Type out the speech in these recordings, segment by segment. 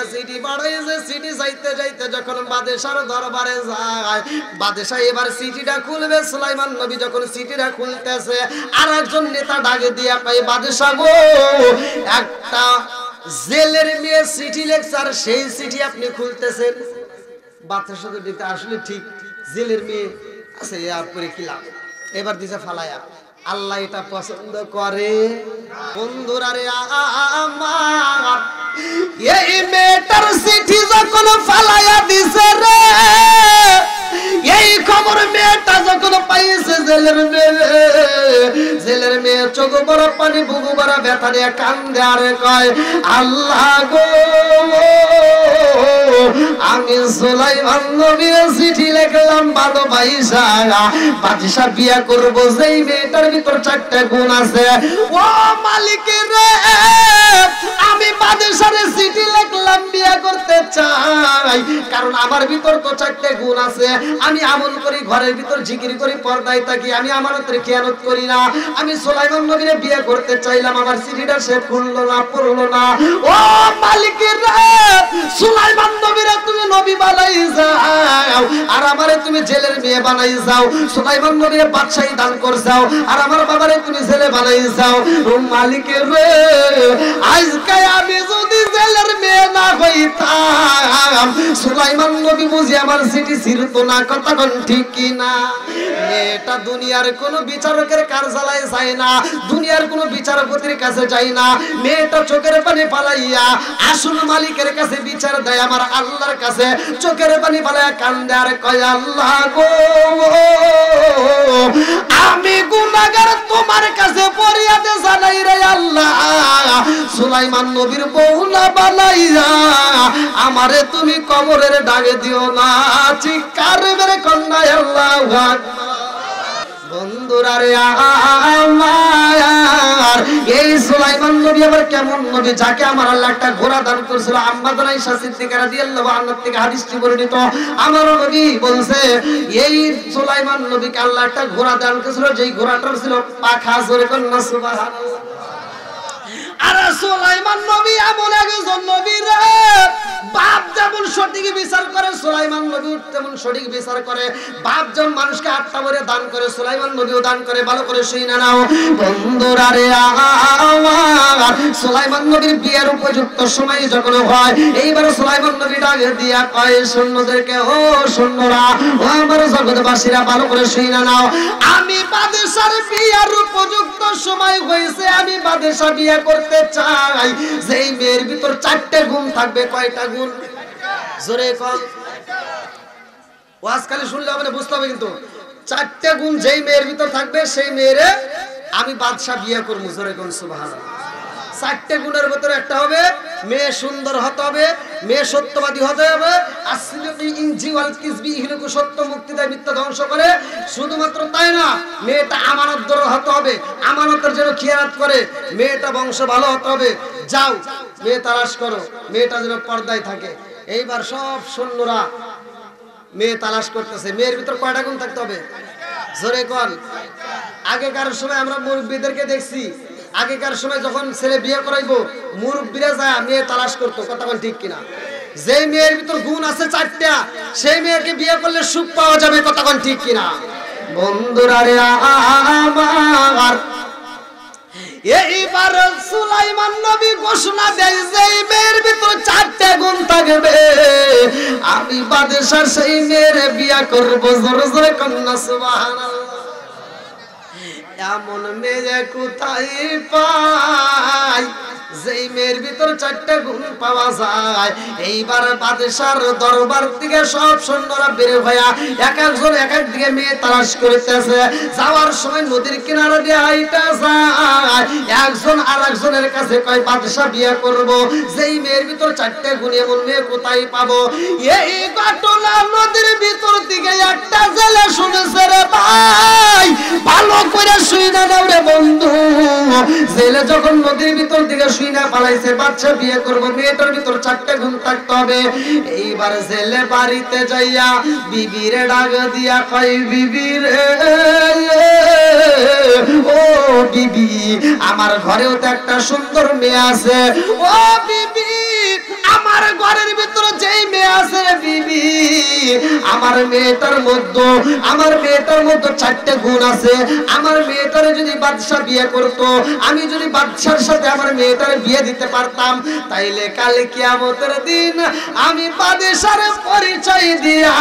একটা চিঠি পাঠাইছে। চিঠি যাইতে যাইতে যখন বাদশার দরবারে যায়, বাদশা এবার চিঠিটা খুলবে। সুলাইমান নবী যখন চিঠিটা খুলতেছে, আর একজন নেতা ডাকে দিয়া কয়, বাদশা গো, একটা জেলের মেয়ে চিঠি লেখছে, আর সেই চিঠি আপনি খুলতেছেন। বাদশা তো দিতে আসলে ঠিক, জেলের মেয়ে আছে, আর পরে কি লাভ। এবার দিছে ফালায়া। আল্লাহ এটা পছন্দ করে। বন্ধুরা রে আমার, এই মেয়েটার চিঠি যখন ফালায়া দিছে রে, এই খবর মেয়েটা যখন পাইছে, জেলের মেয়ে চোখ বড় পানি, বুকু বড় ব্যথা নিয়ে কান্দে আর কয়, আল্লাহ গো, আমি সুলাইমান নবীর চিঠি লিখলাম ভালোবাসা, বাদশা বিয়া করব, যেই মেয়েটার ভিতর 4টা গুণ আছে। ও মালিক রে, আমি বাদশার চিঠি লিখলাম, বিয়া করতে চাই, কারণ আমার ভিতর তো 4টা গুণ আছে। আমি আমল করি, ঘরের ভিতর জিকির করি, পর্দায় থাকি, আমি আমানতের খেয়ানত করি না। আমি সুলাইমান নবীরে বিয়ে করতে চাইলাম, আমার চিঠিটা সে খুললো না, পড়লো না। ও মালিক রে, সুলাইমান নবীরে তুমি নবী বানাই যাও, আর আমারে তুমি জেলের মেয়ে বানাই যাও। সুলাইমান নবীরে বাদশাহী দান করছাও, আর আমার বাবারে তুমি জেলে বানাই যাও। ও মালিক রে, আজকে আমি যদি জেলের মেয়ে না হইতাম, সুলাইমান নবী বুঝি আমার চিঠি ছিড়তো না। কথা কোন ঠিক কি না? মেয়েটা দুনিয়ার কোন বিচারকের কার্যালয়ে যায় না, দুনিয়ার কোন বিচারপতির কাছে যায় না। মেয়েটা চোখের পানি ফালাইয়া আসল মালিকের কাছে বিচার দেয়, আমার আল্লাহর কাছে। চোখের পানি ফালাইয়া কান্দে আর কয়, আল্লাহ গো, আমি গুনাহগার, তোমার কাছে ফরিয়াদ জানাই রে আল্লাহ। সুলাইমান নবীর বউ না বানাইয়া আমারে তুমি কবরের ডাকে দিও না। চিৎকার মেরে কন্যা আল্লাহু আকবার। বন্ধুরা রে আমার, এই সুলাইমান নবী আবার কেমন নবী, যাকে আমার আল্লাহ একটা ঘোড়া দান করেছিল। আম্মা জান আয়েশা সিদ্দিকা রাদিয়াল্লাহু আনহা থেকে হাদিসটি বর্ণিত। আমার নবী বলছে, এই সুলাইমান নবীকে আল্লাহ একটা ঘোড়া দান করেছিল, যেই ঘোড়াটার ছিল পাখা। জোরে কন্যা সুবহানাল্লাহ। আর সুলাইমান নবী এমন একজন নবী রে, বাপ যেমন সঠিক বিচার করে, সুলাইমান নবী তেমন সঠিক বিচার করে। বাপ যেমন মানুষকে 8টা করে দান করে, সুলাইমান নবীও দান করে। ভালো করে শুনে নাও বন্ধুরা রে আমার, সুলাইমান নবীর বিয়ের উপযুক্ত সময় যখন হয়, এইবার সুলাইমান নবী ডাকে দিয়া কয় সৈন্যদেরকে, ও সৈন্যরা, ও আমার জগৎবাসীরা, ভালো করে শুনে নাও, আমি বাদশার বিয়ের উপযুক্ত সময় হয়েছে। আমি বাদশা বিয়ে করতে চাই, যেই মেয়ের ভিতর 4টা গুণ থাকবে। কয়টা গুণ? জোরে কম। ওয়াজ খালি শুনলে হবে না, বুঝতে হবে কিন্তু। 4টা গুণ যেই মেয়ের ভিতর থাকবে, সেই মেয়েরে আমি বাদশা বিয়ে করব। জোরে কোন সুবহানাল্লাহ। 4টা গুণের ভিতরে একটা হবে, মেয়ে সুন্দর হতে হবে, মেয়ে সত্যবাদী হতে হবে। আসলিকি ইনজি ওয়াল কিসবি, ইহলুকু সত্য মুক্তি দেয়, মিথ্যা ধ্বংস করে। শুধুমাত্র তাই না, মেয়েটা আমানতদার হতে হবে, আমানতের যেন খেয়ানত করে। মেয়েটা বংশ ভালো হতে হবে। যাও মেয়ে তালাশ করো, মেয়েটা যেন পর্দায় থাকে। এইবার সব সৈন্যরা মেয়ে তালাশ করতেছে। মেয়ের ভিতর কয়টা গুণ থাকতে হবে? জোরে কোন। আগেকার সময় আমরা মুরব্বীদেরকে দেখছি, আগেকার সময় যখন ছেলে বিয়ে করাইবো, মুরব্বীরা যায় মেয়ে তালাশ করতো। কথা বল ঠিক কিনা? যেই মেয়ের ভিতর গুণ আছে 4টা, সেই মেয়েকে বিয়ে করলে সুখ পাওয়া যাবে। কথা বল ঠিক কিনা? বন্ধুরা রে আমার, এইবার সুলাইমান নবী ঘোষণা দেয়, যেই মেয়ের ভিতর 4টা গুণ থাকবে, আমি বাদশার সেই মেয়ের বিয়ে করব। জোরে জোরে কন্যা সুবহানাল্লাহ। এমন মেয়ে কোথায় পাই, যেই মেয়ের ভিতর 4টা গুণ পাওয়া যায়। এইবার বাদশার দরবার থেকে সব সৈন্যরা বের হইয়া এক একজন এক এক দিকে মেয়ে তালাশ করতেছে। যাওয়ার সময় নদীর কিনারে দিয়ে হাইটা যায়, একজন আর একজনের কাছে কয় বাদশা বিয়ে করব। যেই মেয়ের ভিতর 4টা গুণ, এমন মেয়ে কোথায় পাবো? এই ঘটনা নদীর ভিতর থেকে একটা জেলে শুনেছে রে ভাই, ভালো করে শুইনা নাও রে বন্ধু। জেলে যখন নদীর ভিতর থেকে শুইনা পালাইছে, বাদশা বিয়ে করব, মেয়েটার ভিতর 4টা গুণ থাকতে হবে। এইবার জেলে বাড়িতে যাইয়া বিবিরে ডাক দিয়া কয়, বিবি রে, ও বিবি, আমার ঘরেও তো একটা সুন্দর মেয়ে আছে। ও বিবি, আমার ঘরে আমার মেয়েটার মধ্যে চারটে গুণ আছে। আমার মেয়েটার যদি বাদশা বিয়ে করতো, আমি যদি বাদশার সাথে আমার মেয়েটার বিয়ে দিতে পারতাম, তাইলে কালে কিয়ামতের দিন আমি বাদশার পরিচয় দিয়া,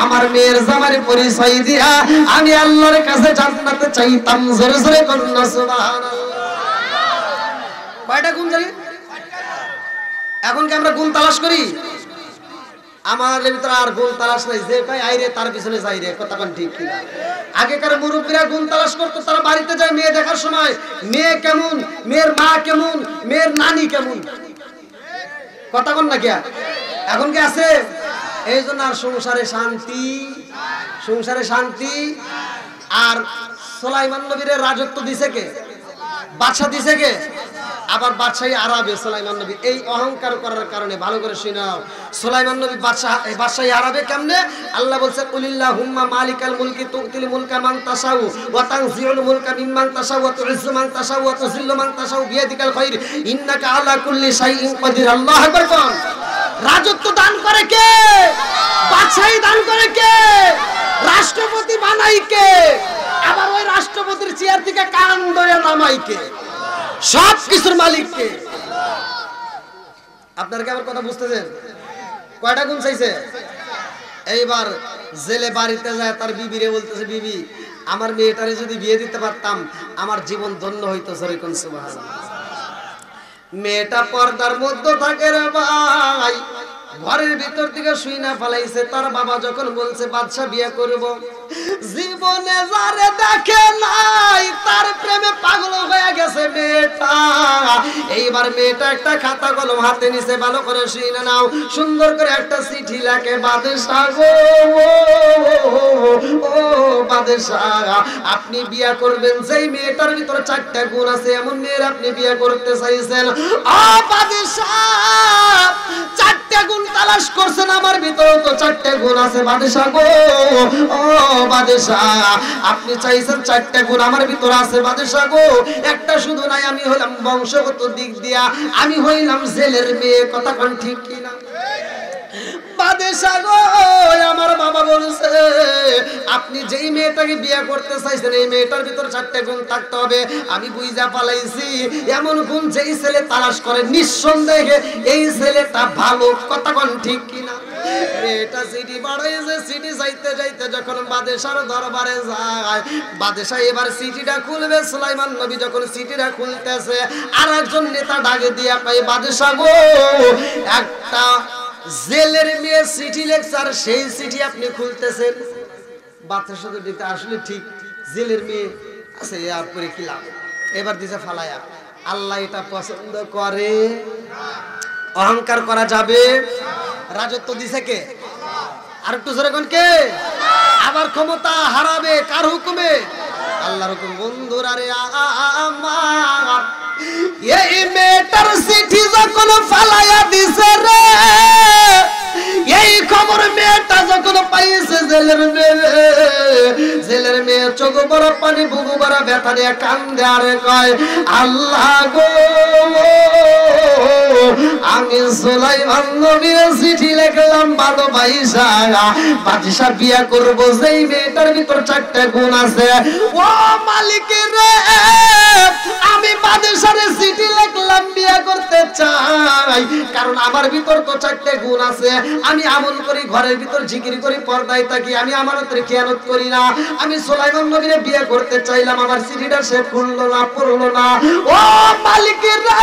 আমার মেয়ের জামার পরিচয় দিয়া আমি আল্লাহর কাছে জান্নাতে চাইতাম। জোরে জোরে করুন না সুবহানাল্লাহ। কয়টা গুণ জানি? এখন কি আমরা গুণ তালাশ করি? আমাদের ভিতরে আর গুণ তালাশ নাই, যে কয় আইরে তার পিছনে যাই রে। কথা কোন ঠিক কিনা? আগেকার মুরব্বীরা গুণ তালাশ করতো, তারা বাড়িতে যায় মেয়ে দেখার সময়, মেয়ে কেমন, মেয়ের মা কেমন, মেয়ের নানি কেমন। কথা কোন না কি? এখন কি আছে? এই জন্য আর সংসারে শান্তি। আর সুলাইমান নবীর রাজত্ব দিছে কে? বাদশা দিছে কে? আবার বাদশাহী আরবে সুলাইমান নবী এই অহংকার করার কারণে, ভালো করে শুনাও, সুলাইমান নবী বাদশাহী আরবে কেমনে? আল্লাহ বলছে কুলিল্লাহুম্মা মালিকাল মুলকি তুতিল মুলকা মান তাশাউ ওয়া তানজিউল মুলকা মিম্মান তাশাউ ওয়া তুইজ্জু মান তাশাউ ওয়া তুযিল্লু মান তাশাউ বিয়াদিকাল খায়র ইন্নাকা আলা কুল্লি শাইইন কাদির। আল্লাহু আকবার কোন। রাজত্ব দান করে কে? বাদশাহী দান করে কে? রাষ্ট্রপতি বানাই কে? আবার ওই রাষ্ট্রপতির চেয়ার থেকে কান ধরে নামাই কে? সব কিছুর মালিক কে? আপনারা কি আমার কথা বুঝতেছেন? কয়টা গুণ চাইছে? এইবার জেলে বাড়িতে যায়, তার বিবিরে বলতেছে, বিবি আমার মেয়েটারে যদি বিয়ে দিতে পারতাম আমার জীবন ধন্য হইতো। জোরে কোন সুবহানাল্লাহ। মেয়েটা পর্দার মধ্যে থাকে রে ভাই, ঘরের ভিতর থেকে শুই না ফেলাইছে। তার বাবা যখন বলছে বাদশা বিয়ে করব, জীবনে যারে দেখে নাই তার প্রেমে পাগল হয়ে গেছে মেয়েটা। এইবার মেয়েটা একটা খাতা কলম হাতে নিছে, ভালো করে শুই না নাও, সুন্দর করে একটা চিঠি লেখে, বাদশা গো, ও বাদশা, আপনি বিয়ে করবেন যেই মেয়েটার ভিতরে চারটা গুণ আছে, এমন মেয়ের আপনি বিয়ে করতে চাইছেন। ও বাদশা, চারটা গুণ তালাশ করছেন, আমার ভিতরে তো চারটা গুণ আছে বাদশা গো। ও বাদশা, আপনি চাইছেন চারটা গুণ আমার ভিতরে আছে বাদশা গো। একটা শুধু নাই, আমি হইলাম বংশগত দিক দিয়া আমি হইলাম জেলের মেয়ে। কথা কোন ঠিক কিনা? বাদশা গো, আমার বাবা বলছে আপনি যেই মেয়েটাকে বিয়ে করতে চাইছেন এই মেয়েটার ভিতর চারটে গুণ থাকতে হবে। আমি বুঝা পালাইছি এমন গুণ যেই ছেলে তালাশ করে নিঃসন্দেহে এই ছেলেটা ভালো। কথা কোন ঠিক কিনা? মেয়েটা সিটি বাড়াইছে, সিটি যাইতে যাইতে যখন বাদশার দরবারে যায়, বাদশা এবার সিটিটা খুলবে। সুলাইমান নবী যখন সিটিটা খুলতেছে, আর একজন নেতা ডাকে দিয়া কয়, বাদশা গো, একটা জেলের মেয়ে চিঠি লেখছার, সেই চিঠি আপনি খুলতেছেন। বাচ্চার সাথে দেখতে আসলে ঠিক জেলের মেয়ে আছে, আর পরে কি লাভ? এবার দিছে ফালায়া। আল্লাহ এটা পছন্দ করে? অহংকার করা যাবে? রাজত্ব দিছে কে? আর একটু জোরে কোন কে? আবার ক্ষমতা হারাবে কার হুকুমে? আল্লাহর হুকুম। বন্ধুরা রে আমার, এই মেয়েটার চিঠি যখন ফালায়া দিছে রে, এই খবর মেয়েটা যখন পাইছে, জেলের মেয়ে চোখ বড় পানি, বুকু বড় ব্যথা নিয়ে কান্দে আর কয়, আল্লাহ গো, আমি সুলাইমান নবীর চিঠি লিখলাম ভালোবাসা বাদশা বিয়ে করব যেই মেয়েটার ভিতর চারটা গুণ আছে। ও মালিক রে, আমি বাদশার চিঠি লিখলাম বিয়ে করতে চাই, কারণ আমার ভিতর তো চারটে গুণ আছে। আমি আমল করি, ঘরের ভিতর জিকির করি, পর্দায় থাকি, আমি আমানতের খেয়ানত করি না। আমি সুলাইমান নবীরে বিয়ে করতে চাইলাম, আমার চিঠিটা সে খুললো না, পড়লো না। ও মালিক রে,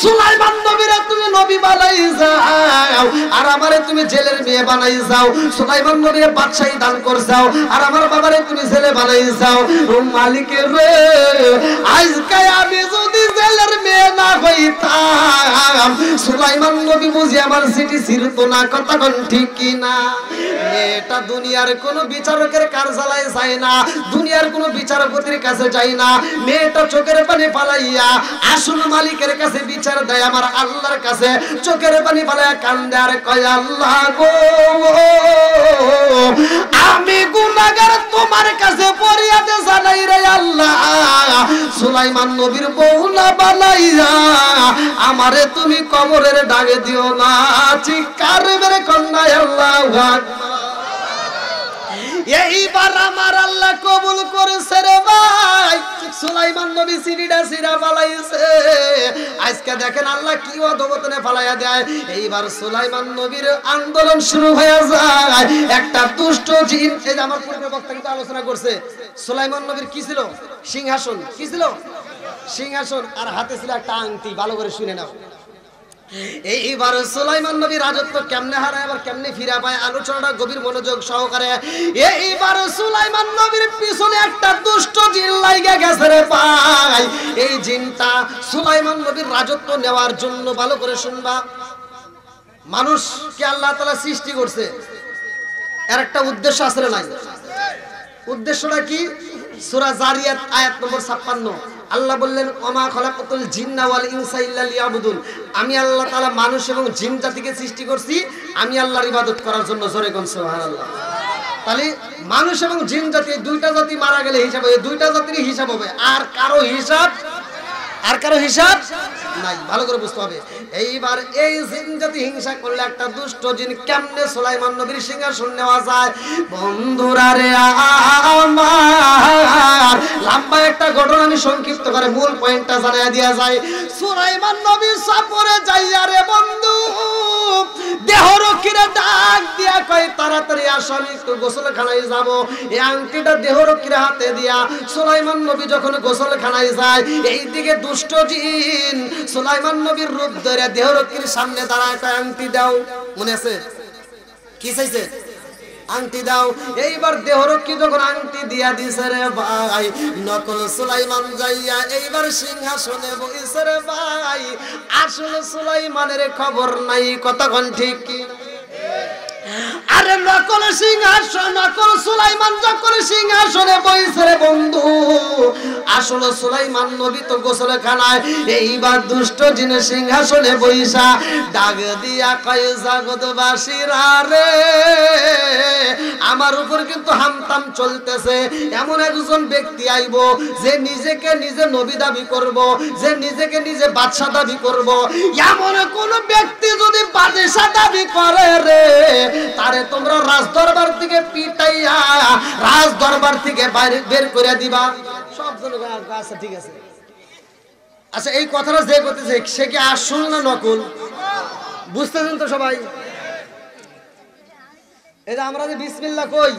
সুলাইমান নবীরে তুমি নবী বানাই যাও, আর আমারে তুমি জেলের মেয়ে বানাই যাও। সুলাইমান নবীরে বাদশাহী দান করছাও, আর আমার বাবারে তুমি জেলে বানাই যাও। ও মালিক রে, আজকে আমি যদি জেলের মেয়ে না হইতাম, সুলাইমান নবী বুঝি আমার চিঠি ছিড়তো না। কথা কোন ঠিক কিনা? মেয়েটা দুনিয়ার কোন বিচারকের কার্যালয়ে যায় না, দুনিয়ার কোন বিচারপতির কাছে যায় না। মেয়েটা চোখের পানি ফালাইয়া আসল মালিকের কাছে বিচার দেয়, আমার আল্লাহর কাছে চোখের পানি ফালাইয়া কান্দে আর কয়, আল্লাহ গো, আমি গুনাহগার তোমার কাছে ফরিয়াদ জানাই রে আল্লাহ। সুলাইমান নবীর বউ না বোঝা বানাইয়া আমারে তুমি কবরের ডাকে দিও না। চিৎকার মেরে কন্যা আল্লাহু আকবার। এইবার আমার আল্লাহ কবুল করেছে রে ভাই। সুলাইমান নবী সিঁড়িটা সিরা ফালাইছে। আজকে দেখেন আল্লাহ কি অধপতনে ফালাইয়া দেয়। এইবার সুলাইমান নবীর আন্দোলন শুরু হয়ে যায়। একটা দুষ্ট জিন, এই যে আমার পূর্বে বক্তা কিন্তু আলোচনা করছে, সুলাইমান নবীর কি ছিল? সিংহাসন। কি ছিল? সিংহাসন। আর হাতে ছিল একটা আংটি। ভালো করে শুনে নাও। এইবার সুলাইমান নবী রাজত্ব কেমনে হারায় আবার কেমনে ফিরা পায়, আলোচনাটা গভীর মনোযোগ সহকারে। এইবার সুলাইমান নবীর পিছনে একটা দুষ্ট জিন লাগা গেছে রে ভাই। এই জিনটা সুলাইমান নবীর রাজত্ব নেওয়ার জন্য, ভালো করে শুনবা, মানুষকে আল্লাহ তাআলা সৃষ্টি করছে, এর একটা উদ্দেশ্য আছে না নাই? উদ্দেশ্যটা কি? সূরা জারিয়াত আয়াত নম্বর 56 আল্লাহ বললেন ওমা খলাকাতুল জিন্না ওয়াল ইনসা ইল্লা লিয়াবুদুন। আমি আল্লাহ তাআলা মানুষ এবং জিন জাতিকে সৃষ্টি করছি আমি আল্লাহর ইবাদত করার জন্য। জোরে কোন সুবহানাল্লাহ। তাহলে মানুষ এবং জিন জাতি, দুইটা জাতি মারা গেলে হিসাব হবে, দুইটা জাতির হিসাব হবে, আর কারো হিসাব নাই। ভালো করে বুঝতে হবে। এইবার এই জিন জাতি হিংসা করলে একটা দুষ্ট জিন কেমনে সুলাইমান নবীর সিংহাসন নেওয়া যায়? বন্ধুরা রে আমার, লম্বা একটা ঘটনা আমি সংক্ষিপ্ত করে মূল পয়েন্টটা জানাইয়া দিয়া যায়। সুলাইমান নবী সফরে যাইয়া রে বন্ধু দেহরক্ষীরা ডাক দিয়া কয় তাড়াতাড়ি আসো, আমি একটু গোসলখানায় যাব। এই আংটিটা দেহরক্ষীর হাতে দিয়া সুলাইমান নবী যখন গোসলখানায় যায়, এইদিকে দুষ্ট জিন সুলাইমান নবীর রূপ ধরে দেহরক্ষীর সামনে দাঁড়ায় কয় আংটি দাও। মনে আছে? কি চাইছে? আংটি দাও। এইবার দেহরক্ষী যখন আংটি দিয়া দিছে রে ভাই, নকল সুলাইমান যাইয়া এইবার সিংহাসনে বসে রে ভাই। আসলে সুলাইমানের খবর নাই। কতক্ষণ ঠিক কি? আরে নকল সিংহাসন, নকল সুলাইমান যখন সিংহাসনে বসে রে বন্ধু, আসলে সুলাইমান নবী তো গোসলখানায়। এইবার দুষ্ট জিন সিংহাসনে বইসা ডাক দিয়া কয় জগৎবাসীরা রে, আমার উপর কিন্তু হামতাম চলতেছে। এমন একজন ব্যক্তি আইব যে নিজেকে নিজে নবী দাবি করব, যে নিজেকে নিজে বাদশা দাবি করব। এমন কোন ব্যক্তি যদি বাদশা দাবি করে রে, তারে তোমরা রাজ দরবার থেকে পিটাইয়া রাজ দরবার থেকে বাইরে বের করে দিবা। সব জনগণ আচ্ছা ঠিক আছে। আচ্ছা এই কথাটা যে করতেছে সে কি আসল না নকল? বুঝতেছেন তো সবাই? এই যে আমরা যে বিসমিল্লাহ কই,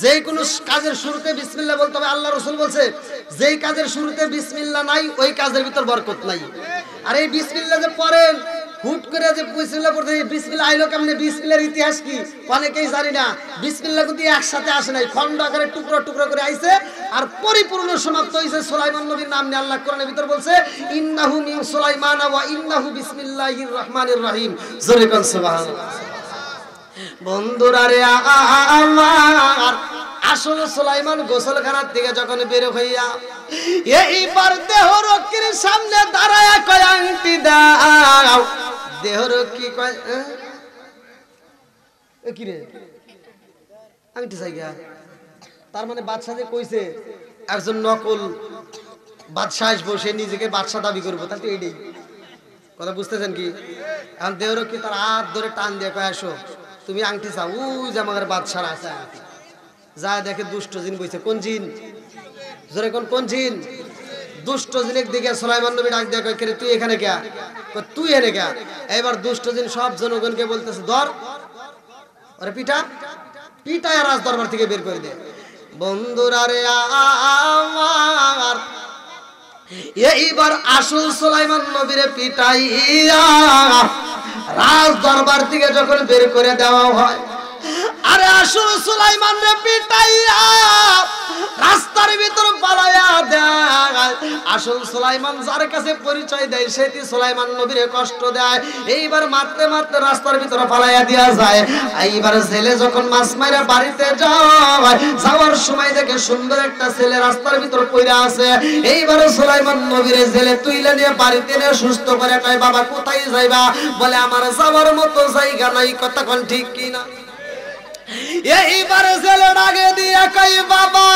যেই কোনো কাজের শুরুতে বিসমিল্লাহ বলতে হবে। আল্লাহ রাসূল বলছে যেই কাজের শুরুতে বিসমিল্লাহ নাই ওই কাজের ভিতর বরকত নাই। আর এই বিসমিল্লাহ যে পড়েন হুট করে যে বিসমিল্লাহ পড়তে, বিসমিল্লাহ আইলো কেমনে? বিসমিল্লাহর ইতিহাস কি অনেকেই জানি না। বিসমিল্লাহ কিন্তু একসাথে আসে নাই, খন্ড আকারে টুকরো টুকরো করে আইছে আর পরিপূর্ণ সমাপ্ত হইছে সুলাইমান নবীর নাম নিয়ে। আল্লাহ কোরআনের ভিতর বলছে ইন্নাহু মিন সুলাইমান ওয়া ইন্নাহু বিসমিল্লাহির রহমানির রহিম। জোরে কোন সুবহানাল্লাহ। বন্ধুরা রে আমার, আসলে সুলাইমান গোসলখানার থেকে যখন বের হইয়া এইবার দেহরক্ষীর সামনে দাঁড়ায়া কয় আংটি দাও। দেহরক্ষী কয় কি রে আংটি চাই গা? তার মানে বাদশা যে কইছে একজন নকল বাদশা আসবো, সে নিজেকে বাদশা দাবি করবো, তাহলে তো এইটাই কথা। বুঝতেছেন কি? এখন দেহরক্ষী তার হাত ধরে টান দিয়ে কয় আসো তুমি আংটি চাও। ওই যে আমার বাদশার আছে আংটি। যা দেখে দুষ্ট জিন বইছে। কোন জিন? জোরে কোন জিন? দুষ্ট জিনের দিকে সুলাইমান নবী ডাক দেয়া কয় কে তুই এখানে কে? তুই এনে কে? এবার দুষ্ট জিন সব জনগণকে বলতেছে ধর আরে পিটা পিটায় রাজ দরবার থেকে বের করে দে। বন্ধুরা রে আমার, এইবার আসল সুলাইমান নবীরে পিটাইয়া রাজ দরবার থেকে যখন বের করে দেওয়া হয়, আরে আসল সুলাইমান রে পিটাইয়া রাস্তার ভিতর পালাইয়া দেয়। আসল সুলাইমান যার কাছে পরিচয় দেয় সেটি সুলাইমান নবীরে কষ্ট দেয়। এইবার মারতে মারতে রাস্তার ভিতরে পালাইয়া দিয়া যায়। এইবার ছেলে যখন মাছ মাইরা বাড়িতে যায়, যাওয়ার সময় দেখে সুন্দর একটা ছেলে রাস্তার ভিতর পড়ে আছে। এইবার সুলাইমান নবীরে ছেলে তুইলে নিয়ে বাড়িতে নিয়ে সুস্থ করে কয় বাবা কোথায় যাইবা? বলে আমার যাওয়ার মতো জায়গা নাই। কতক্ষণ ঠিক কিনা? এইবার ছেলে ডাকে দিয়া কই বাবা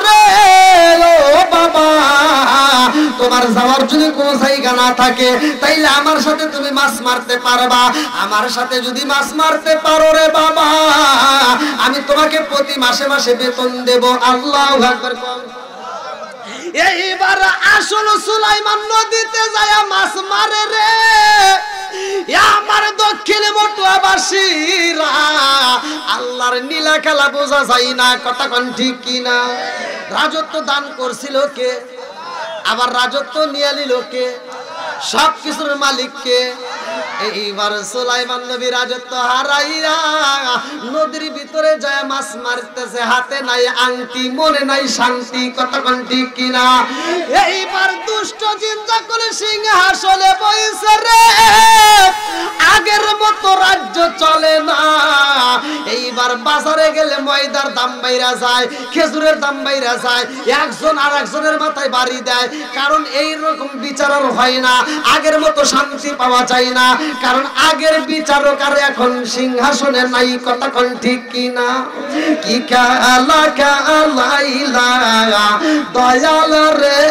রে ও বাবা তোমার যাওয়ার যদি কোনো জায়গা না থাকে তাইলে আমার সাথে তুমি মাছ মারতে পারবা আমার সাথে যদি মাছ মারতে পারো রে বাবা আমি তোমাকে প্রতি মাসে মাসে বেতন দেব আল্লাহু আকবার এইবার আসল সুলাইমান নদীতে যায় মাছ মারে রে আমার দক্ষিণ মটুয়াবাসীরা আল্লাহর নীলা খেলা বোঝা যায় না কথা কোন ঠিক কিনা রাজত্ব দান করছিল কে আবার রাজত্ব নিয়ে নিল কে সব কিছুর মালিক কে এইবার সুলাইমান নবী রাজত্ব হারাইয়া নদীর ভিতরে যায় মাছ মারতেছে হাতে নাই আংটি মনে নাই শান্তি কথা কোন ঠিক কিনা এইবার দুষ্ট চিন্তা করে সিংহাসনে বসে রে আগের মতো রাজ্য চলে না এইবার বাজারে গেলে ময়দার দাম বাইরা যায় খেজুরের দাম বাইরা যায় একজন আর একজনের মাথায় বাড়ি দেয় কারণ এই রকম বিচার আর হয় না আগের মতো শান্তি পাওয়া যায় না কারণ আগের বিচারক আর এখন সিংহাসনে নাই কথা কোন ঠিক কিনা কি কালা কালাইলা দয়াল রে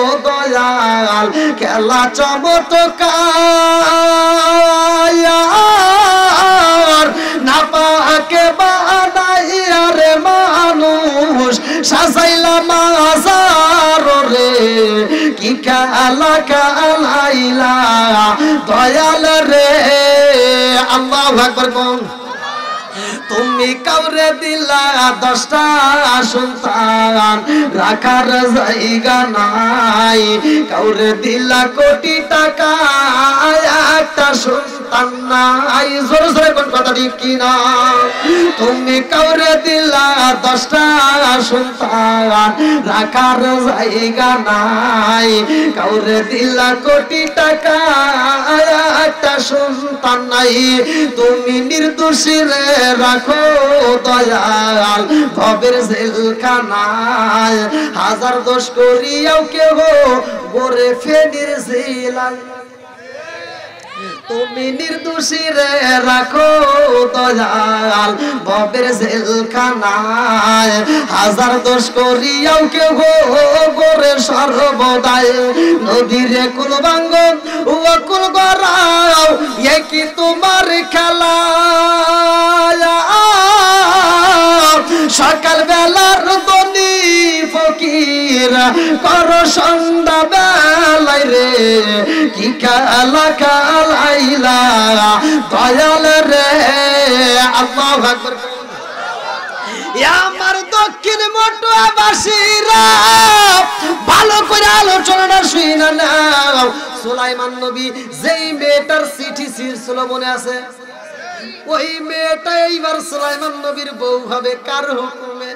ও দয়াল খেলা চমৎকার না পাকে বানাইয়া রে মানুষ সাজাইলা মাজার রে কি কালা কালাইলা দয়াল রে আল্লাহু আকবার কোন তুমি কাউরে দিলা 10টা সন্তান রাখার জায়গা নাই কাউরে দিলা কোটি টাকা একটা সন্তান নাই জোরে জোরে কোন কথা ঠিক কিনা তুমি কাউরে দিলা 10টা সন্তান রাখার জায়গা নাই কাউরে দিলা কোটি টাকা একটা সন্তান নাই তুমি নির্দোষী রে রাখো দয়াল ভবের জেলখানায় হাজার দোষ করিয়াও কেহ গোরে ফেনির জেলায় তুমি নির্দোষী রে রাখো দয়াল ভবের জেলখানায় হাজার দোষ করিয়াও কেহ গোরে সর্বদায় নদীরে কুল ভাঙ্গ ও কুল গড়াও এ কি তোমার খেলা সকাল বেলার দনি ফকির কর সন্ধ্যা বেলায় রে কি খেলা খেলাইলা দয়াল রে আল্লাহু আকবার আমার দক্ষিণ মটুয়াবাসীরা ভালো করে আলোচনাটা শুনে নাও সুলাইমান নবী যেই মেয়েটার চিঠি ছিল মনে আছে ওই মেয়েটা এইবার সুলাইমান নবীর বউ হবে কার হুকুমে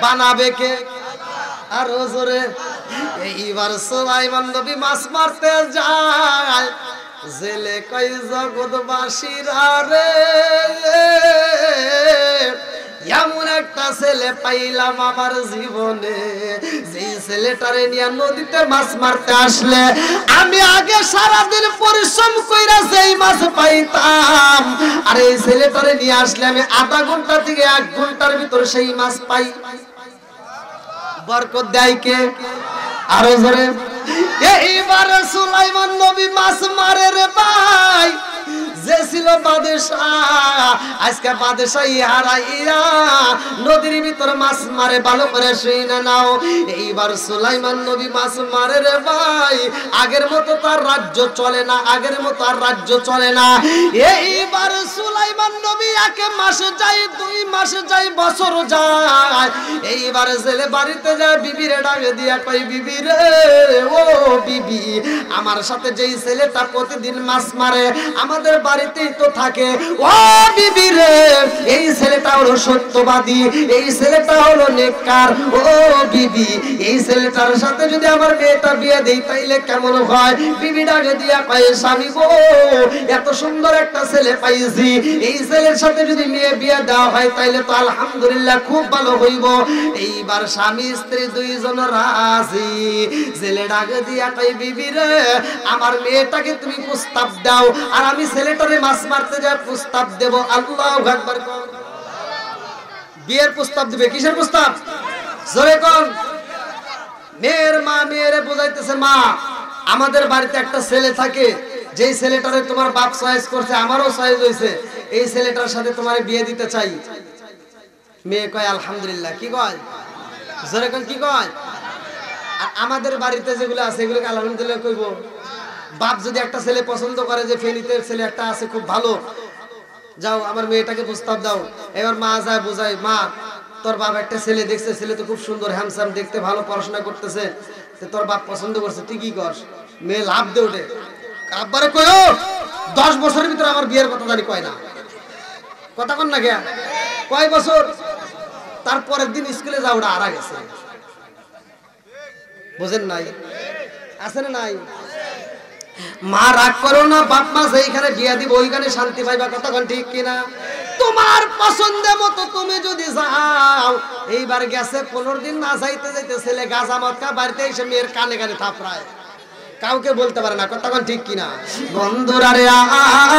বানাবে কে আরো জোরে এইবার সুলাইমান নবী মাছ মারতে যায় জেলে কই জগৎবাসীরা রে এমন একটা ছেলে পাইলাম আমার জীবনে যে ছেলেটারে নিয়ে নদীতে মাছ মারতে আসলে আমি আগে সারাদিন পরিশ্রম কইরা যেই মাছ পাইতাম আর এই ছেলেটারে নিয়ে আসলে আমি আধা ঘন্টা থেকে 1 ঘন্টার ভিতর সেই মাছ পাই বরকত দেয় কে আরো জোরে এইবার সুলাইমান নবী মাছ মারে রে ভাই যে ছিল বাদশাহ আজকে বাদশাহী হারাইয়া নদীর ভিতর মাছ মারে ভালো করে শুনে নাও এইবার সুলাইমান নবী মাছ মারে রে ভাই আগের মতো তার রাজ্য চলে না আগের মতো আর রাজ্য চলে না এইবার সুলাইমান নবী 1 মাস যায় 2 মাস যায় বছর যায় এইবার ছেলে বাড়িতে যায় বিবিরে ডাকে দিয়া কই বিবি রে ও বিবি আমার সাথে যেই ছেলেটা প্রতিদিন মাছ মারে আমাদের বাড়িতেই তো থাকে ও বিবি রে এই ছেলেটা হলো সত্যবাদী এই ছেলেটা হলো নেককার ও বিবি এই ছেলেটার সাথে যদি আমার মেয়েটা বিয়ে দেই তাইলে কেমন হয় বিবি ডাকে দিয়া কয় স্বামী গো এত সুন্দর একটা ছেলে পাইছি এই ছেলের সাথে যদি মেয়ে বিয়ে দেওয়া হয় তাইলে তো আলহামদুলিল্লাহ খুব ভালো হইব এইবার স্বামী স্ত্রী দুইজন রাজি ছেলে ডাকে দিয়া কয় বিবি রে আমার মেয়েটাকে তুমি প্রস্তাব দাও আর আমি ছেলেটারে মাছ মারতে যায় প্রস্তাব দেব আল্লাহু আকবার বিয়ের প্রস্তাব দিবে। কিসের প্রস্তাব? জোরে কোন। মেয়ের মা মেয়েরে বোঝাইতেছে, মা আমাদের বাড়িতে একটা ছেলে থাকে, যেই ছেলেটারে তোমার বাপ চয়েস করছে, আমারও চয়েস হয়েছে, এই ছেলেটার সাথে তোমার বিয়ে দিতে চাই। মেয়ে কয় আলহামদুলিল্লাহ। কি কয়? জোরে কোন। কি কয়? আর আমাদের বাড়িতে যেগুলো আছে এগুলোকে আলহামদুলিল্লাহ কইব? বাপ যদি একটা ছেলে পছন্দ করে যে ফেনীতে ছেলে একটা আছে খুব ভালো, যাও আমার মেয়েটাকে প্রস্তাব দাও, এবার মা যায় বোঝায়, মা তোর বাপ একটা ছেলে দেখছে, ছেলে তো খুব সুন্দর হ্যান্ডসাম, দেখতে ভালো, পড়াশোনা করতেছে, তোর বাপ পছন্দ করছে, তুই কি কর? মেয়ে লাভ দিয়ে ওঠে, আব্বারে কয়ো 10 বছরের ভিতরে আমার বিয়ের কথা জানি কয় না। কথা কন না কে? কয় বছর? তারপরের দিন স্কুলে যাও, ওটা আরা গেছে। বুঝেন নাই? আছে না নাই? মা রাগ করো না, বাপ মা যেইখানে বিয়া দিব ওইখানে শান্তি পাইবা। কথা কোন ঠিক কিনা? তোমার পছন্দের মতো তুমি যদি যাও, এইবার গেছে 15 দিন না যাইতে যাইতে ছেলে গাঁজা মদ খা বাড়িতে এসে মেয়ের কানে কানে থাপড়ায়, কাউকে বলতে পারে না। কথা কোন ঠিক কিনা? বন্ধুরা রে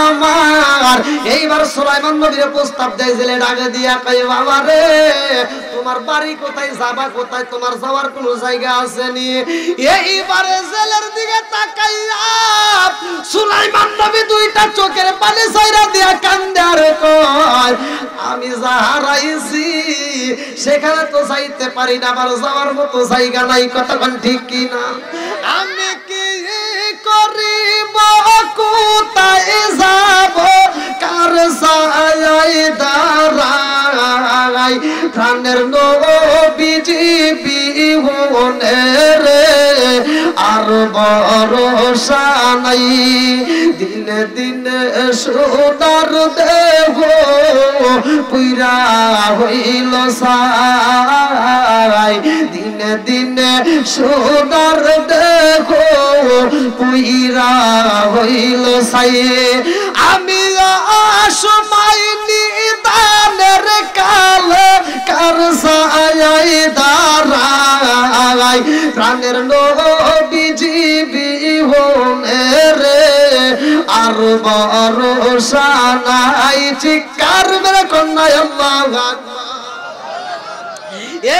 আমার, এইবার সুলাইমান নবীর প্রস্তাব দেয়, জেলে ডাকে দিয়া কই, বাবা রে তোমার বাড়ি কোথায়, যাবা কোথায়, তোমার যাওয়ার কোনো জায়গা আছে নি? এইবারে জেলের দিকে তাকাইয়া সুলাইমান নবী দুইটা চোখের পানি ছাইরা দিয়া কান্দে আর কয়, আমি যা হারাইছি সেখানে তো যাইতে পারি না, আমার যাওয়ার মতো জায়গা নাই। কথা কোন ঠিক কিনা? আমি কি করিব, কোথায় যাব, কার ছায়ায় দাঁড়াই, প্রাণের নবীজি বিহনে রে আর ভরসা নাই। দিনে দিনে সোনার দেহ পুইরা হইল ছাই, দিনে দিনে সোনার দেহ পুইরা হইল ছাই। আমি সময় নিদানের কাল কার ছায়ায় দাঁড়াই, প্রাণের নবীজি বিহনে রে আর ভরসা নাই। চিৎকার মেরে কন্যা আল্লাহু আকবার।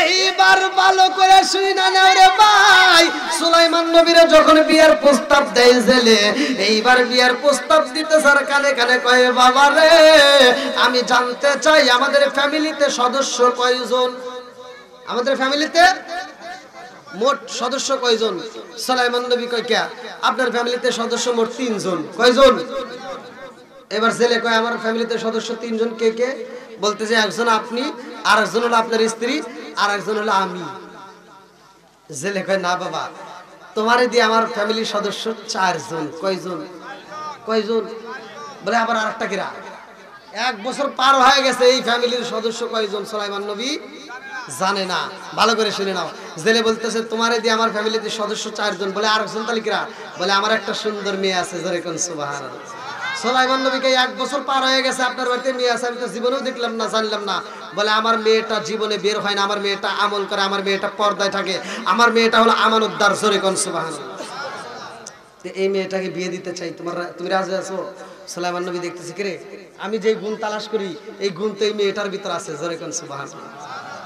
এইবার ভালো করে শুইনা নাও রে ভাই, সুলাইমান নবীর যখন বিয়ার প্রস্তাব দেয় জেলে, এইবার বিয়ার প্রস্তাব দিতে স্যার কানে কানে কয়, বাবা রে আমি জানতে চাই আমাদের ফ্যামিলিতে সদস্য কয়জন? আমাদের ফ্যামিলিতে মোট সদস্য কয়জন? সুলাইমান নবী কয়, কে আপনার ফ্যামিলিতে সদস্য মোট 3 জন। কয়জন? এবার জেলে কয়, আমার ফ্যামিলিতে সদস্য 3 জন। কে কে? বলতেছে একজন আপনি, আর একজন হলো আপনার স্ত্রী, আর একজন হলো আমি। জেলে কয়, না বাবা তোমারে দিয়ে আমার ফ্যামিলির সদস্য 4 জন। কয়জন? কয়জন? বলে আবার আরেকটা কিরা? 1 বছর পার হয়ে গেছে, এই ফ্যামিলির সদস্য কয়জন সুলাইমান নবী জানে না। ভালো করে শুনে নাও। জেলে বলতেছে তোমারে দিয়ে আমার ফ্যামিলিতে সদস্য 4 জন। বলে আরেকজন তাহলে কিরা? বলে আমার একটা সুন্দর মেয়ে আছে। জোরে কোন সুবহানাল্লাহ। সুলাইমান নবীকে 1 বছর পার হয়ে গেছে, আপনার বাড়িতে মেয়ে আছে, আমি তো জীবনেও দেখলাম না, জানলাম না। বলে আমার মেয়েটা জীবনে বের হয় না, আমার মেয়েটা আমল করে, আমার মেয়েটা পর্দায় থাকে, আমার মেয়েটা হলো আমানতদার। জোরে কোন সুবহানাল্লাহ। এই মেয়েটাকে বিয়ে দিতে চাই, তুমি রাজি আছো? সুলাইমান নবী দেখতেছে, কি রে আমি যে গুণ তালাশ করি এই গুণ তো এই মেয়েটার ভিতর আছে। জোরে কোন সুবহানাল্লাহ।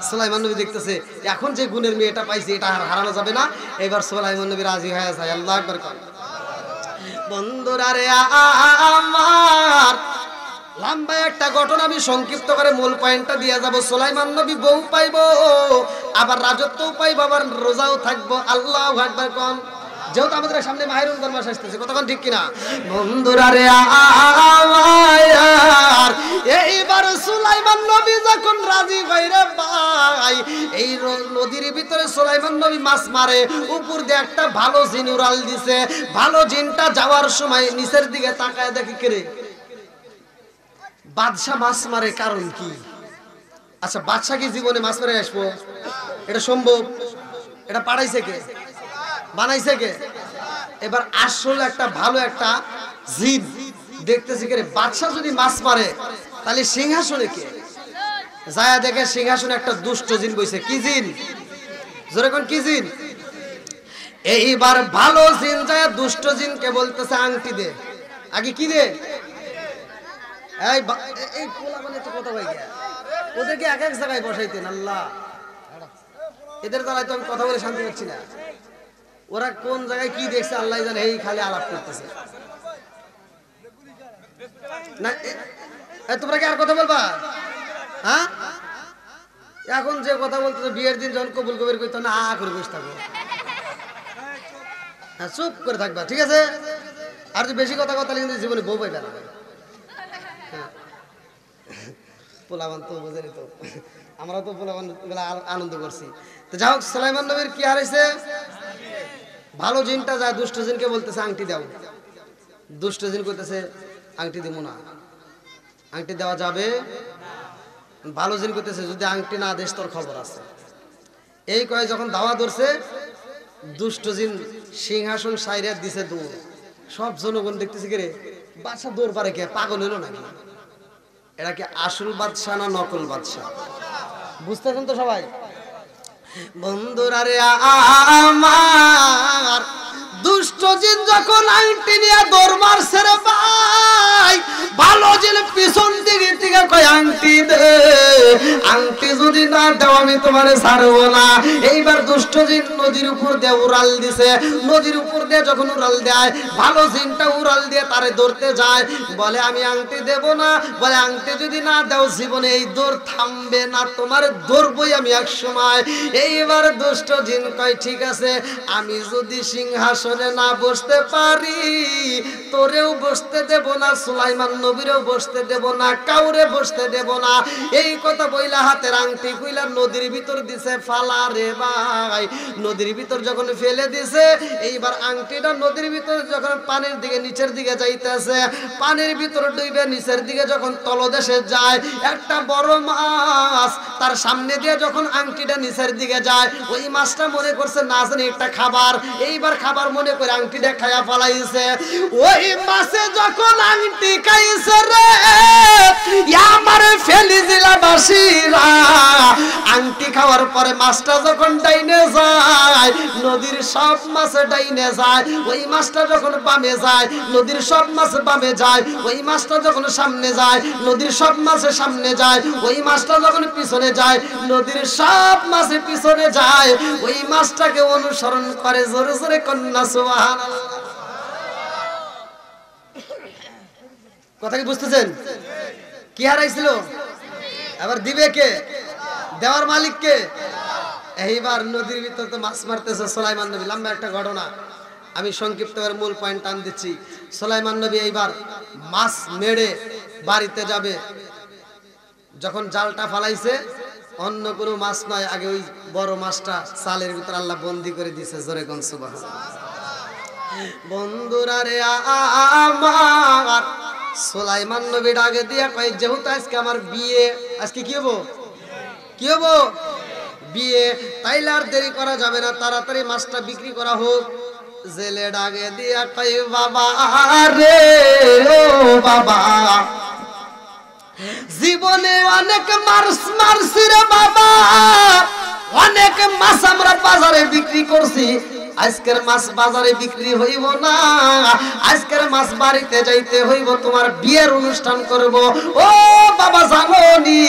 সুলাইমান নবী দেখতেছে এখন যে গুণের মেয়েটা পাইছে এটা আর হারানো যাবে না। এবার সুলাইমান নবী রাজি হয়ে যায়। আল্লাহু আকবার। বন্ধুরা রে আমার, লম্বা একটা ঘটনা আমি সংক্ষিপ্ত করে মূল পয়েন্টটা দিয়ে যাব। সুলাইমান নবী বউ পাইবো, আবার রাজত্বও পাইবো, আবার রোজাও থাকবো। আল্লাহু আকবার কোন। যেহেতু আমাদের সামনে মাহে রমজান মাস আসতেছে, কতক্ষণ ঠিক কিনা? বন্ধুরা রে আমার, এইবার সুলাইমান নবী যখন রাজি হয় রে ভাই, এই নদীর ভিতরে সুলাইমান নবী মাছ মারে, উপর দিয়ে একটা ভালো জিন উড়াল দিছে। ভালো জিনটা যাওয়ার সময় নিচের দিকে তাকায় দেখি, কে বাদশা মাছ মারে, কারণ কি? আচ্ছা বাদশা কি জীবনে মাছ মারে আসবো? এটা সম্ভব? এটা পাঠাইছে কে? বানাইছে কে? এবার আসলে একটা ভালো একটা জিন দেখতেছে, কে বাদশা যদি মাছ মারে তাহলে সিংহাসনে কে? যায় দেখে সিংহাসনে একটা দুষ্ট জিন বইছে। কি জিন? জোরে কোন, কি জিন? এইবার ভালো জিন যায় দুষ্ট জিনকে বলতেছে আংটি দে। আগে কি দে? এই পোলা মানে তো কথা ভাই, ওদেরকে এক এক জায়গায় বসাইতেন আল্লাহ। এদের দ্বারা তো আমি কথা বলে শান্তি পাচ্ছি না। ওরা কোন জায়গায় কি দেখছে আল্লাহ জানে, এই খালি আলাপ করতেছে না। তোমরা কি আর কথা বলবা? হ্যাঁ, এখন যে কথা বলতেছে বিয়ের দিন যখন কবুল কবির করতে না করে বসে থাকো, হ্যাঁ চুপ করে থাকবা, ঠিক আছে? আর যদি বেশি কথা কথা কিন্তু জীবনে বউ পাইবে না। পোলাবান তো বোঝেনি তো, আমরা তো পোলাবান আনন্দ করছি। তো যাই হোক, সুলাইমান নবীর কি হারাইছে? ভালো জিনটা যায় দুষ্ট জিনকে বলতেছে আংটি দাও, দুষ্ট জিন করতেছে আংটি দিব না, আংটি দেওয়া যাবে। ভালো জিন করতেছে যদি আংটি না দেশ তোর খবর আছে। এই কয়ে যখন দাওয়া ধরছে, দুষ্ট জিন সিংহাসন সাইরে দিছে দৌড়। সব জনগণ দেখতেছে কে রে, বাদশা দৌড় পারে কে, পাগল হলো নাকি? এরা কি আসল বাদশা না নকল বাদশা? বুঝতেছেন তো সবাই? বন্ধুরা রে আমার, দুষ্ট জিন যখন আংটি নিয়ে দৌড় মারছে রে ভাই, ভালো জিন পিছন দিকে থেকে কয় আংটি দে, আংটি যদি না দাও আমি তোমারে ছাড়বো না। এইবার দুষ্ট জিন নদীর উপর দিয়ে উড়াল দিছে। নদীর উপর দিয়ে যখন উড়াল দেয়, ভালো জিনটা উড়াল দিয়ে তারে ধরতে যায়, বলে আমি আংটি দেব না, বলে আংটি যদি না দাও জীবনে এই দৌড় থামবে না, তোমার ধরবই আমি এক সময়। এইবার দুষ্ট জিন কয় ঠিক আছে, আমি যদি সিংহাসনে না বসতে পারি তোরেও বসতে দেব না, সুলাইমান নবীরেও বসতে দেব না, কাউরে বসতে দেব না। এই কথা বইলা হাতের আংটি কইলা নদীর ভিতর দিছে ফালা রে ভাই। নদীর ভিতর যখন ফেলে দিছে, এইবার আংটিটা নদীর ভিতর যখন পানির দিকে নিচের দিকে যাইতেছে, পানির ভিতর ডুবে নিচের দিকে যখন তলদেশে যায়, একটা বড় মাছ তার সামনে দিয়ে যখন আংটিটা নিচের দিকে যায়, ওই মাছটা মনে করছে না জানি একটা খাবার, এইবার খাবার মনে করে আংটিটা খায়া ফলাইছে। ওই মাছে যখন আংটি খাইছে রে আমার ফেলি জেলাবাসীরা, আংটি খাওয়ার পরে মাছটা যখন ডাইনে যায়, নদীর সব মাছ ডাইনে যায়। ওই মাছটা যখন বামে যায়, নদীর সব মাছ বামে যায়। ওই মাছটা যখন সামনে যায়, নদীর সব মাছ সামনে যায়। ওই মাছটা যখন পিছনে যায়, নদীর সব মাছ পিছনে যায়। ওই মাছটাকে অনুসরণ করে জোরে জোরে কন্যা সুবহানাল্লাহ। কথা কি বুঝতেছেন? কি হারাইছিল? আবার দিবে কে? দেওয়ার মালিক কে? এইবার নদীর ভিতর তো মাছ মারতেছে সুলাইমান নবী। লম্বা একটা ঘটনা, আমি সংক্ষিপ্তভাবে মূল পয়েন্ট টান দিচ্ছি। সুলাইমান নবী এইবার মাছ মেরে বাড়িতে যাবে, যখন জালটা ফালাইছে অন্য কোনো মাছ নয়, আগে ওই বড় মাছটা চালের ভিতর আল্লাহ বন্দি করে দিয়েছে। জোরে কোন সুবহানাল্লাহ। বন্ধুরা রে আমার, সুলাইমান নবী ডাকে দিয়া কয় যেহেতু আজকে আমার বিয়ে, আজকে কি হবো? কি হবো? বিয়ে, তাইলে আর দেরি করা যাবে না, তাড়াতাড়ি মাছটা বিক্রি করা হোক। জেলে ডাকে দিয়া কয় বাবা রে ও বাবা, জীবনে অনেক মারছি রে বাবা, অনেক মাছ আমরা বাজারে বিক্রি করছি, আজকের মাছ বাজারে বিক্রি হইব না, আজকের মাছ বাড়িতে যাইতে হইব, তোমার বিয়ের অনুষ্ঠান করব। ও বাবা জানোনি,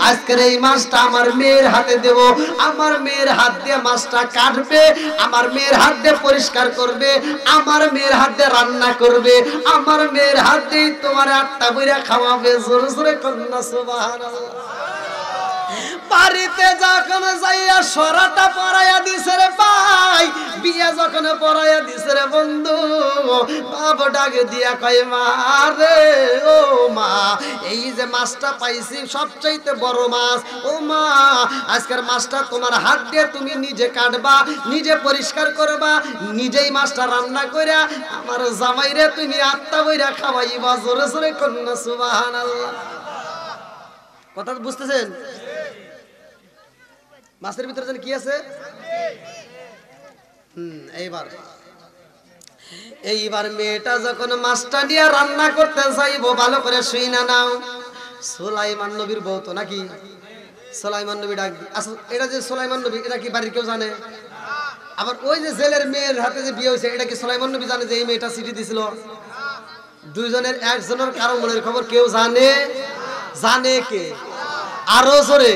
আজকের এই মাছটা আমার মেয়ের হাতে দেব, আমার মেয়ের হাত দিয়ে মাছটা কাটবে, আমার মেয়ের হাত দিয়ে পরিষ্কার করবে, আমার মেয়ের হাত দিয়ে রান্না করবে, আমার মেয়ের হাত দিয়ে তোমার আটটা বইরা খাওয়াবে। জোরে জোরে কন্যা সুবহানাল্লাহ। বাড়িতে যখন যাইয়া সরাটা পরাইয়া দিছে রে ভাই, বিয়ে যখন পরাইয়া দিছে রে বন্ধু, বাবা ডাকে দিয়া কয় মা রে ও মা, এই যে মাছটা পাইছি সবচাইতে বড় মাছ, ও মা আজকের মাছটা তোমার হাত দিয়ে তুমি নিজে কাটবা, নিজে পরিষ্কার করবা, নিজেই মাছটা রান্না কইরা আমার জামাইরে তুমি আত্মা বইরা খাওয়াইবা। জোরে জোরে কন্যা সুবহানাল্লাহ। কথা বুঝতেছেন? মাছের ভিতরে জানি কি আছে? এইবার মেয়েটা যখন মাছটা নিয়ে রান্না করতে যাইবো, ভালো করে শুই না নাও, সুলাইমান নবীর বউ তো নাকি, সুলাইমান নবী ডাক। আচ্ছা এটা যে সুলাইমান নবী, এটা কি বাড়ির কেউ জানে? আবার ওই যে জেলের মেয়ের হাতে যে বিয়ে হয়েছে, এটা কি সুলাইমান নবী জানে যে এই মেয়েটা চিঠি দিছিল? দুইজনের একজনের কারো মনের খবর কেউ জানে? জানে কে? আরো জোরে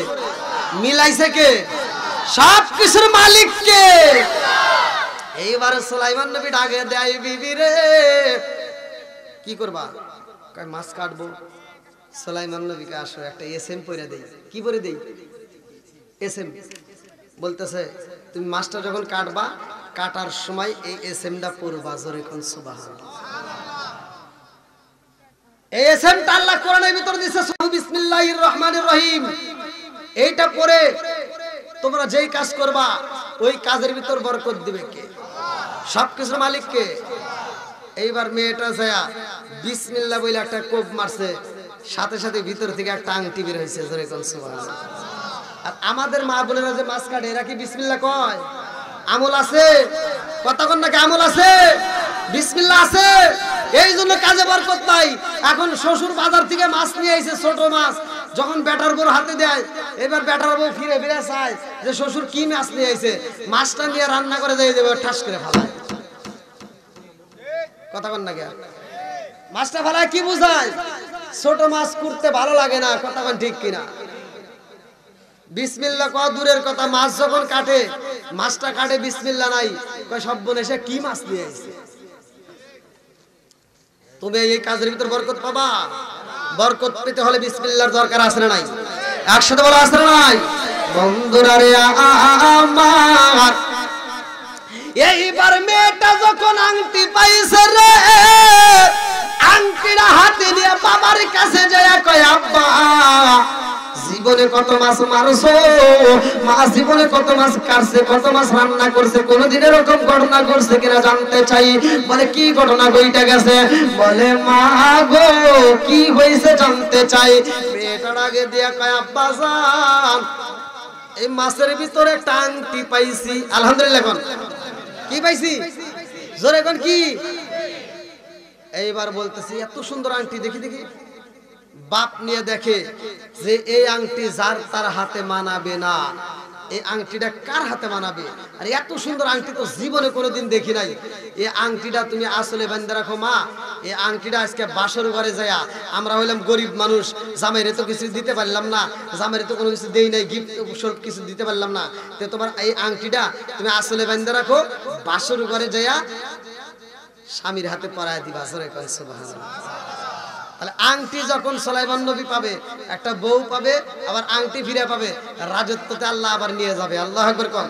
মিলাইছে কে? সব কিছুর মালিক কে? এইবার সুলাইমান নবী ডাকে দেয়, বিবি রে কি করবা? কয় মাছ কাটবো। সুলাইমান নবীকে আসো একটা এসএম পরে দেই। কি পরে দেই? এসএম। বলতেছে তুমি মাছটা যখন কাটবা, কাটার সময় এই এসএমটা পড়বা। জোরে কোন সুবহানাল্লাহ। এই এসএমটা আল্লাহ কোরআনের ভিতর দিয়েছে, বিসমিল্লাহির রহমানির রহিম। এইটা পড়ে তোমরা যেই কাজ করবা ওই কাজের ভিতর বরকত দিবে কে? সবকিছুর মালিক কে? এইবার মেয়েটা যায় বিসমিল্লাহ বলে একটা কোপ মারছে, সাথে সাথে ভিতর থেকে একটা আংটি বের হয়েছে। জোরে কোন সুবহানাল্লাহ। আর আমাদের মা বোনেরা যে মাছ কাটে এরা কি বিসমিল্লাহ কয়? আমল আছে? কথা কন নাকি আমল আছে? বিসমিল্লাহ আছে? এই জন্য কাজে বরকত নাই। এখন শ্বশুর বাজার থেকে মাছ নিয়ে আইছে, ছোট মাছ। যখন বেটার বউ হাতে দেয়, এবার বেটার বউ ফিরে ফিরে চায় যে শ্বশুর কি মাছ নিয়ে আইছে। মাছটা নিয়ে রান্না করে দিয়ে দেবে, ঠাস করে ফেলায়। কথা কন নাকি? মাছটা ফেলায় কি বুঝায়? ছোট মাছ করতে ভালো লাগে না। কথা কন ঠিক কিনা? বিসমিল্লাহ কওয়া দূরের কথা, মাছ যখন কাটে, মাছটা কাটে বিসমিল্লাহ নাই, কয় সর্বনেশে কি মাছ নিয়ে আইছে। তুমি এই কাজের ভিতর বরকত পাবা। বরকত পেতে হলে বিসমিল্লাহর দরকার আছে না নাই? একসাথে বলা আছে না নাই? বন্ধুরা রে আমার, এইবার মেয়েটা যখন আংটি পাইছে রে, আংটিটা হাতে নিয়ে বাবার কাছে যায়, কয় আব্বা জীবনে কত মাছ মারছো? মা জীবনে কত মাছ কাটছে, কত মাছ রান্না করছে, কোনদিন এরকম ঘটনা করছে কিনা জানতে চাই। বলে কি ঘটনা ঘটে গেছে? বলে মা গো কি হয়েছে জানতে চাই। মেয়েটার আগে দিয়া কয় আব্বা জান এই মাছের ভিতরে একটা আংটি পাইছি। আলহামদুলিল্লাহ কোন কি পাইছি? জোরে কোন কি? এইবার বলতেছি এত সুন্দর আংটি, দেখি দেখি। বাপ নিয়ে দেখে যে এই আংটি যার তার হাতে মানাবে না। এই আংটিটা কার হাতে মানাবে? আর এত সুন্দর আংটি তো জীবনে কোনোদিন দেখি নাই। এই আংটিটা তুমি আসলে বান্ধে রাখো মা। এই আংটিটা আজকে বাসর ঘরে যায়া, আমরা হইলাম গরিব মানুষ, জামাইরে তো কিছু দিতে পারলাম না, জামাইরে তো কোনো কিছু দেই নাই, গিফট স্বরূপ কিছু দিতে পারলাম না। তো তোমার এই আংটিটা তুমি আসলে বান্ধে রাখো, বাসর ঘরে যায়া স্বামীর হাতে পরায় দিবা। সুবহানাল্লাহ। তাহলে আংটি যখন সুলাইমান নবী পাবে, একটা বউ পাবে, আবার আংটি ফিরে পাবে, রাজত্বতে আল্লাহ আবার নিয়ে যাবে। আল্লাহু আকবার কোন।